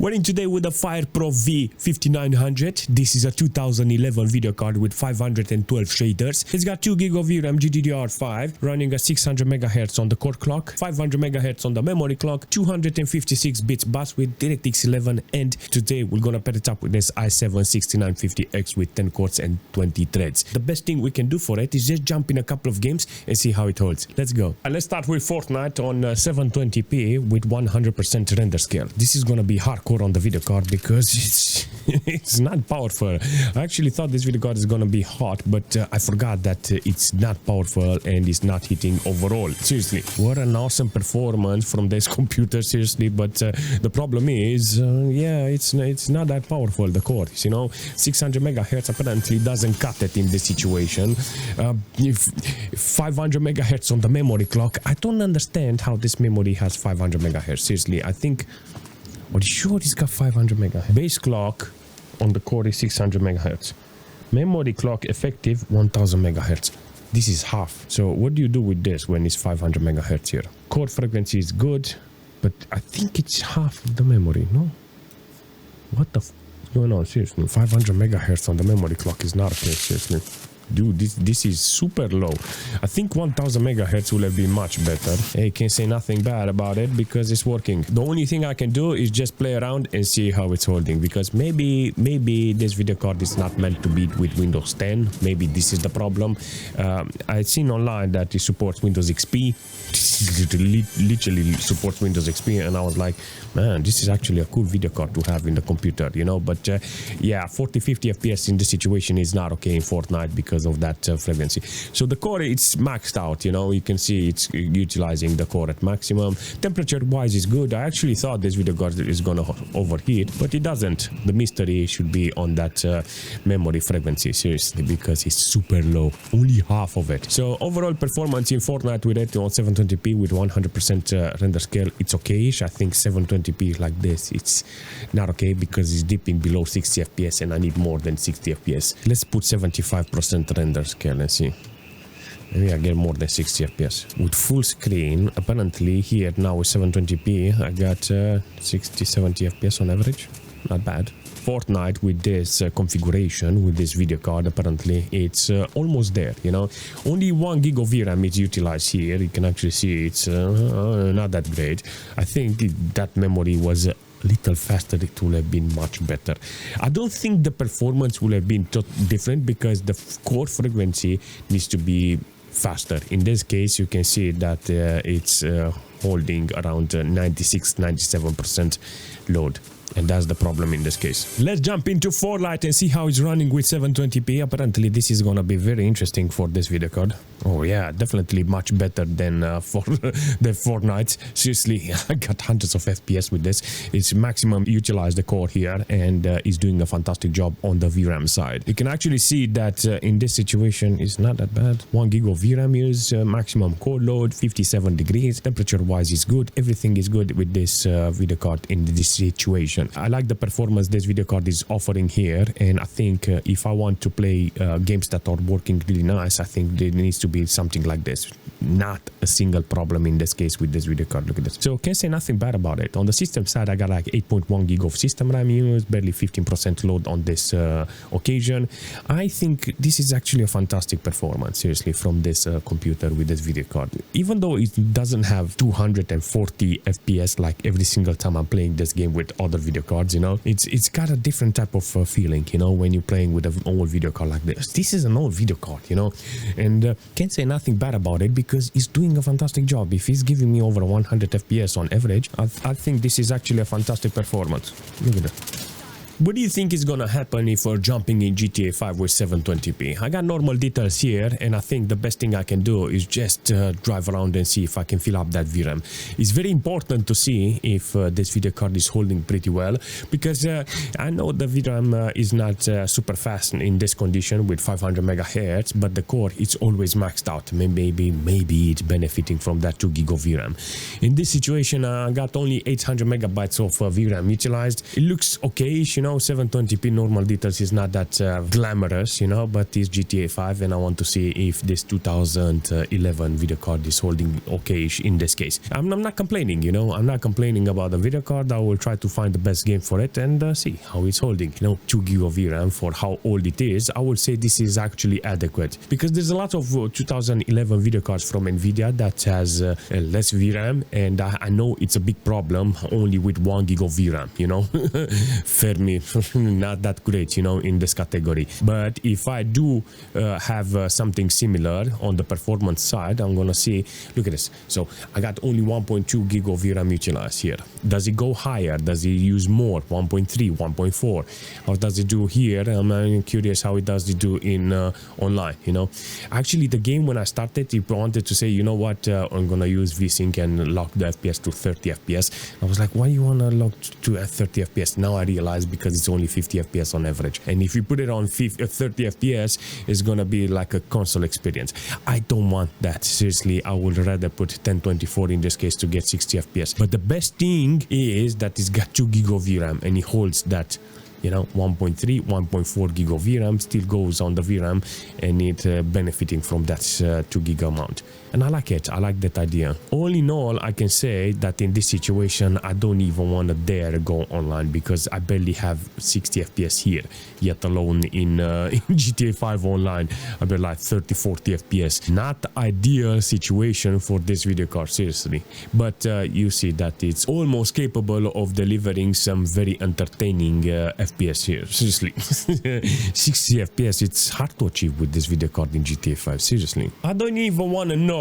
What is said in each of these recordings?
We're in today with the FirePro V5900. This is a 2011 video card with 512 shaders. It's got 2 GB of VRAM GDDR5 running at 600 MHz on the core clock, 500 MHz on the memory clock, 256 bits bus with DirectX 11, and today we're gonna pair it up with this i7-6950X with 10 cores and 20 threads. The best thing we can do for it is just jump in a couple of games and see how it holds. Let's go. Let's start with Fortnite on 720p with 100% render scale. This is gonna be hardcore on the video card because it's not powerful. I actually thought this video card is gonna be hot, but I forgot that it's not powerful and it's not hitting overall. Seriously, what an awesome performance from this computer, seriously. But the problem is, yeah, it's not that powerful, the core, you know. 600 megahertz apparently doesn't cut it in this situation. If 500 megahertz on the memory clock, I don't understand how this memory has 500 megahertz. Seriously, I think, are you sure it's got 500 megahertz? Base clock on the core is 600 megahertz. Memory clock effective 1000 megahertz. This is half. So what do you do with this when it's 500 megahertz here? Core frequency is good, but I think it's half of the memory, no? What the f is going on? Seriously, 500 megahertz on the memory clock is not okay, seriously. Dude, this is super low. I think 1000 megahertz will have been much better. Hey, can't say nothing bad about it because it's working. The only thing I can do is just play around and see how it's holding, because maybe this video card is not meant to be with Windows 10. Maybe this is the problem. I've seen online that it supports Windows XP. It literally supports Windows XP, and I was like, man, this is actually a cool video card to have in the computer, you know. But yeah, 40-50 FPS in this situation is not okay in Fortnite because of that frequency. So the core, it's maxed out, you know. You can see it's utilizing the core at maximum. Temperature wise is good. I actually thought this video card is gonna overheat, but it doesn't. The mystery should be on that memory frequency, seriously, because it's super low, only half of it. So overall performance in Fortnite with it on 720p with 100% render scale, it's okay-ish. I think 720p like this, it's not okay because it's dipping below 60 FPS and I need more than 60 FPS. Let's put 75% render scale and see. Maybe I get more than 60 FPS. With full screen, apparently here now with 720p, I got 60-70 FPS on average. Not bad. Fortnite with this configuration, with this video card, apparently it's almost there, you know. Only 1 GB of VRAM is utilized here. You can actually see it's not that great. I think that memory was a little faster. It would have been much better. I don't think the performance would have been different because the core frequency needs to be faster. In this case, you can see that it's holding around 96-97% load. And that's the problem in this case. Let's jump into Farlight and see how it's running with 720p. Apparently this is gonna be very interesting for this video card. Oh yeah, definitely much better than for the Fortnite. Seriously, I got hundreds of FPS with this. It's maximum utilize the core here, and is doing a fantastic job on the VRAM side. You can actually see that in this situation it's not that bad. 1 GB of VRAM use, maximum core load, 57 degrees. Temperature wise is good. Everything is good with this video card in this situation. I like the performance this video card is offering here, and I think if I want to play games that are working really nice, I think there needs to be something like this. Not a single problem in this case with this video card. Look at this. So can't say nothing bad about it. On the system side, I got like 8.1 GB of system RAM used, barely 15% load on this occasion. I think this is actually a fantastic performance, seriously, from this computer with this video card. Even though it doesn't have 240 FPS like every single time I'm playing this game with other video cards, you know, it's got a different type of feeling, you know, when you're playing with an old video card like this. This is an old video card, you know, and can't say nothing bad about it because it's doing a fantastic job. If he's giving me over 100 FPS on average, I think this is actually a fantastic performance. Look at that. What do you think is gonna happen if we're jumping in GTA 5 with 720p? I got normal details here, and I think the best thing I can do is just drive around and see if I can fill up that VRAM. It's very important to see if this video card is holding pretty well, because I know the VRAM is not super fast in this condition with 500 megahertz, but the core is always maxed out. Maybe it's benefiting from that 2 GB of VRAM. In this situation, I got only 800 megabytes of VRAM utilized. It looks okay, you know. know 720p normal details is not that glamorous, you know, but it's GTA 5 and I want to see if this 2011 video card is holding okay in this case. I'm not complaining, you know, I'm not complaining about the video card. I will try to find the best game for it and see how it's holding. You know, 2 GB of VRAM for how old it is, I would say this is actually adequate, because there's a lot of 2011 video cards from Nvidia that has less VRAM, and I know it's a big problem only with 1 GB of VRAM, you know. For me, not that great, you know, in this category. But if I do have something similar on the performance side, I'm gonna see, look at this. So I got only 1.2 GB of VRAM utilized here. Does it go higher? Does it use more? 1.3, 1.4? Or does it do here? I'm curious how it does it do in online, you know. Actually, the game when I started, it wanted to say, you know what, I'm gonna use VSync and lock the FPS to 30 FPS. I was like, why you wanna lock to 30 FPS? Now I realize because it's only 50 FPS on average, and if you put it on 30 FPS, it's gonna be like a console experience. I don't want that, seriously. I would rather put 1024 in this case to get 60 FPS. But the best thing is that it's got 2 GB of VRAM and it holds that, you know, 1.3, 1.4 GB of VRAM still goes on the VRAM, and it benefiting from that 2 GB amount. And I like it. I like that idea. All in all, I can say that in this situation, I don't even want to dare go online, because I barely have 60 FPS here, yet alone in GTA 5 online, I'll be like 30, 40 FPS. Not ideal situation for this video card, seriously. But you see that it's almost capable of delivering some very entertaining FPS here, seriously. 60 FPS, it's hard to achieve with this video card in GTA 5, seriously. I don't even want to know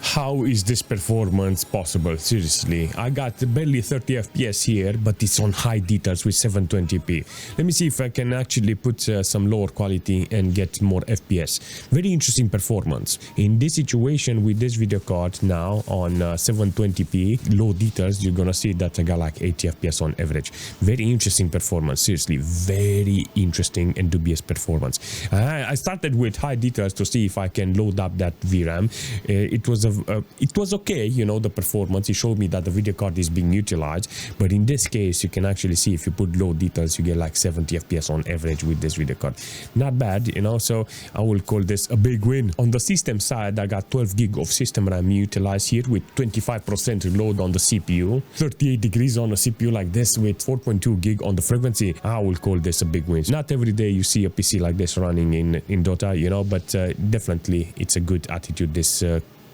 how is this performance possible, seriously. I got barely 30 FPS here, but it's on high details with 720p. Let me see if I can actually put some lower quality and get more FPS. Very interesting performance. In this situation with this video card now on 720p, low details, you're gonna see that I got like 80 FPS on average. Very interesting performance, seriously. Very interesting and dubious performance. I started with high details to see if I can load up that VRAM. It was okay, you know, the performance. It showed me that the video card is being utilized, but in this case you can actually see if you put low details you get like 70 FPS on average with this video card. Not bad, you know, so I will call this a big win. On the system side, I got 12 GB of system RAM utilized here with 25% load on the CPU, 38 degrees on a CPU like this with 4.2 GB on the frequency. I will call this a big win. Not every day you see a PC like this running in Dota, you know, but definitely it's a good attitude this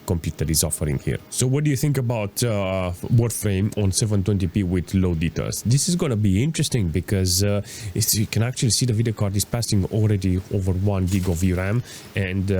computer is offering here. So what do you think about Warframe on 720p with low details? This is gonna be interesting because you can actually see the video card is passing already over 1 GB of VRAM, and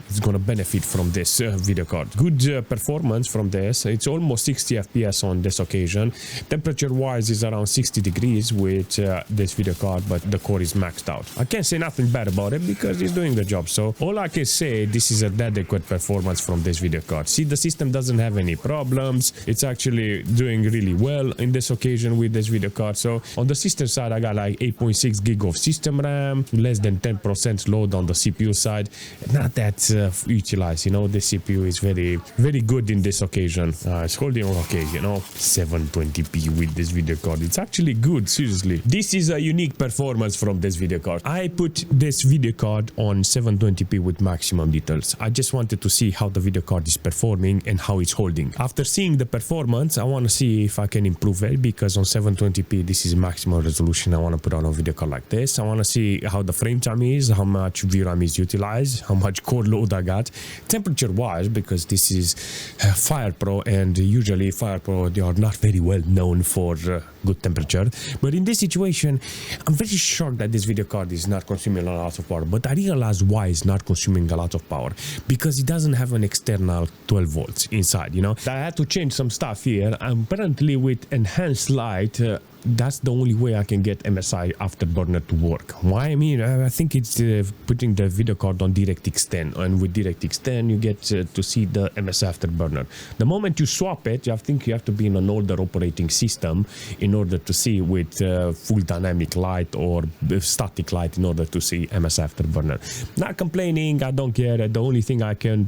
it's gonna benefit from this video card. Good performance from this. It's almost 60 FPS on this occasion. Temperature wise is around 60 degrees with this video card, but the core is maxed out. I can't say nothing bad about it because it's doing the job. So all I can say, this is an adequate performance from this video card. See, the system doesn't have any problems. It's actually doing really well in this occasion with this video card. So on the system side, I got like 8.6 GB of system RAM, less than 10% load on the CPU side. Not that utilized, you know. The CPU is very good in this occasion. It's holding okay, you know. 720p with this video card, it's actually good, seriously. This is a unique performance from this video card. I put this video card on 720p with maximum details. I just wanted to see how the video card is performing and how it's holding. After seeing the performance, I want to see if I can improve it, because on 720p this is maximum resolution. I want to put on a video card like this. I want to see how the frame time is, how much VRAM is utilized, how much core load I got, temperature wise, because this is FirePro, and usually FirePro, they are not very well known for good temperature. But in this situation, I'm very shocked that this video card is not consuming a lot of power. But I realize why it's not consuming a lot of power, because it doesn't have an external 12 volts inside, you know. I had to change some stuff here. Apparently with enhanced light, that's the only way I can get MSI Afterburner to work. Why? I mean, I think it's putting the video card on DirectX 10, and with DirectX 10 you get to see the MSI Afterburner. The moment you swap it, I think you have to be in an older operating system in order to see with full dynamic light or static light in order to see MSI Afterburner. Not complaining, I don't care. The only thing I can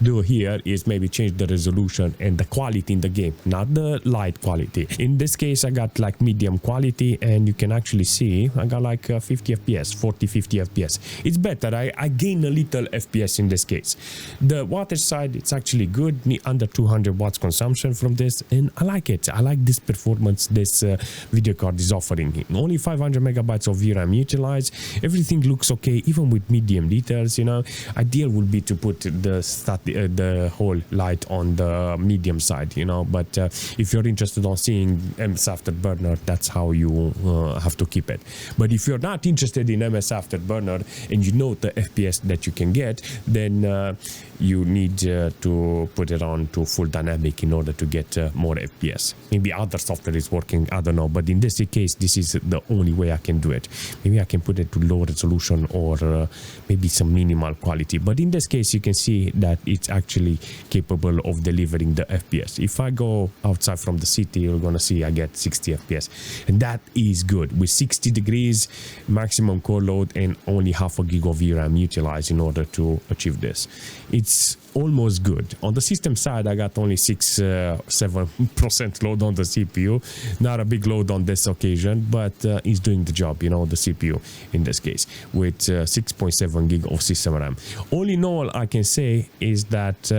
do here is maybe change the resolution and the quality in the game, not the light quality. In this case, I got like medium quality, and you can actually see I got like 50 fps, 40-50 fps. It's better. I gain a little fps in this case. The water side, it's actually good, under 200 watts consumption from this, and I like it. I like this performance this video card is offering. Only 500 megabytes of VRAM utilized. Everything looks okay, even with medium details. You know, ideal would be to put the whole light on the medium side, you know, but if you're interested on seeing MS Afterburner, that's how you have to keep it. But if you're not interested in MS Afterburner and you know the FPS that you can get, then you need to put it on to full dynamic in order to get more FPS. Maybe other software is working, I don't know, but in this case, this is the only way I can do it. Maybe I can put it to low resolution or maybe some minimal quality, but in this case you can see that it's actually capable of delivering the FPS. If I go outside from the city, you're gonna see I get 60 FPS, and that is good with 60 degrees maximum core load and only half a gig of VRAM utilized in order to achieve this. It's almost good. On the system side, I got only 6-7% load on the CPU. Not a big load on this occasion, but it's doing the job, you know, the CPU in this case, with 6.7 gig of system RAM. All in all, I can say is that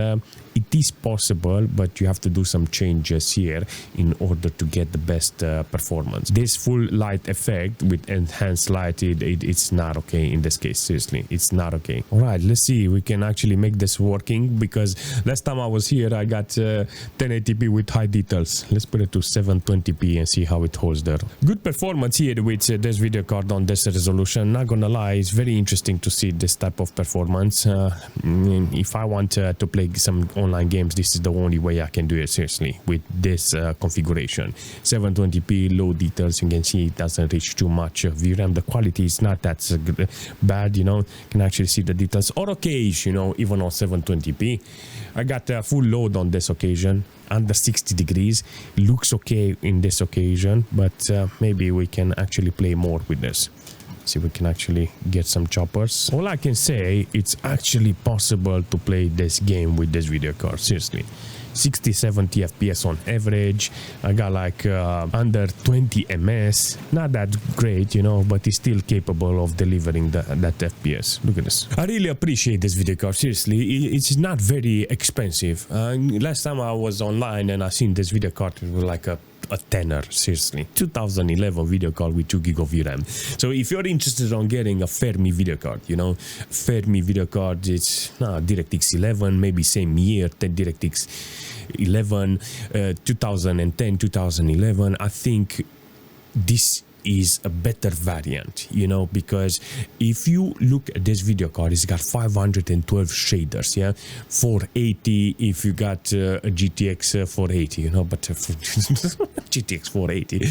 it is possible, but you have to do some changes here in order to get the best performance. This full light effect with enhanced light, it's not okay in this case. Seriously, it's not okay. All right, let's see. We can actually make this working, because last time I was here, I got 1080p with high details. Let's put it to 720p and see how it holds there. Good performance here with this video card on this resolution. Not gonna lie, it's very interesting to see this type of performance. If I want to play some online games, this is the only way I can do it, seriously, with this configuration. 720p, low details, you can see it doesn't reach too much VRAM. The quality is not that bad, you know, you can actually see the details, or okay, you know, even on 720p. I got a full load on this occasion, under 60 degrees. Looks okay in this occasion, but maybe we can actually play more with this. See if we can actually get some choppers. All I can say, it's actually possible to play this game with this video card, seriously. 60-70 FPS on average. I got like under 20 ms. Not that great, you know, but it's still capable of delivering that FPS. Look at this. I really appreciate this video card, seriously. It's not very expensive. Last time I was online and I seen this video card, it was like a tenner, seriously. 2011 video card with 2 gig of VRAM. So if you're interested on getting a Fermi video card, you know, Fermi video card, it's DirectX 11, maybe same year, DirectX 11, 2010, 2011. I think this is a better variant, you know, because if you look at this video card, it's got 512 shaders, yeah, 480 if you got a GTX 480, you know, but GTX 480,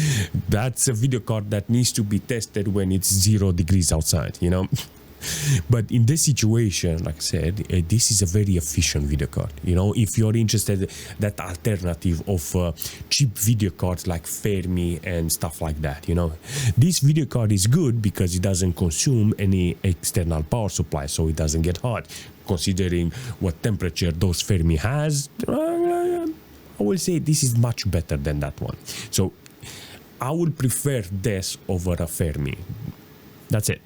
that's a video card that needs to be tested when it's 0 degrees outside, you know. But in this situation, like I said, this is a very efficient video card. You know, if you're interested that alternative of cheap video cards like Fermi and stuff like that, you know, this video card is good because it doesn't consume any external power supply, so it doesn't get hot. Considering what temperature those Fermi has, I will say this is much better than that one. So I would prefer this over a Fermi. That's it.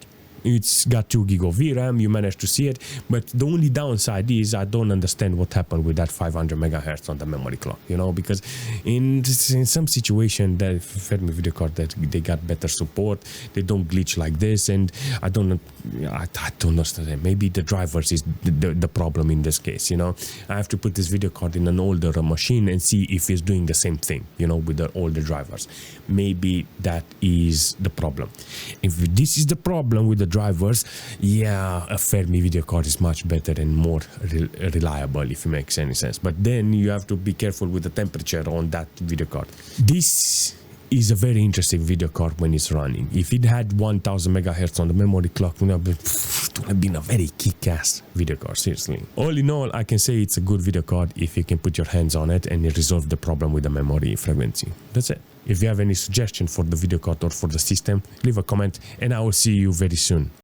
It's got 2 gig of VRAM, you managed to see it, but the only downside is I don't understand what happened with that 500 megahertz on the memory clock, you know, because in some situation that Fermi video card, that they got better support, they don't glitch like this, and I don't understand. Maybe the drivers is the problem in this case, you know. I have to put this video card in an older machine and see if it's doing the same thing, you know, with the older drivers. Maybe that is the problem. If this is the problem with the drivers, yeah, a Fermi video card is much better and more reliable, if it makes any sense. But then you have to be careful with the temperature on that video card. This is a very interesting video card when it's running. If it had 1000 megahertz on the memory clock, it would have been a very kick-ass video card, seriously. All in all, I can say it's a good video card if you can put your hands on it and resolve the problem with the memory frequency. That's it. If you have any suggestion for the video card or for the system, leave a comment and I will see you very soon.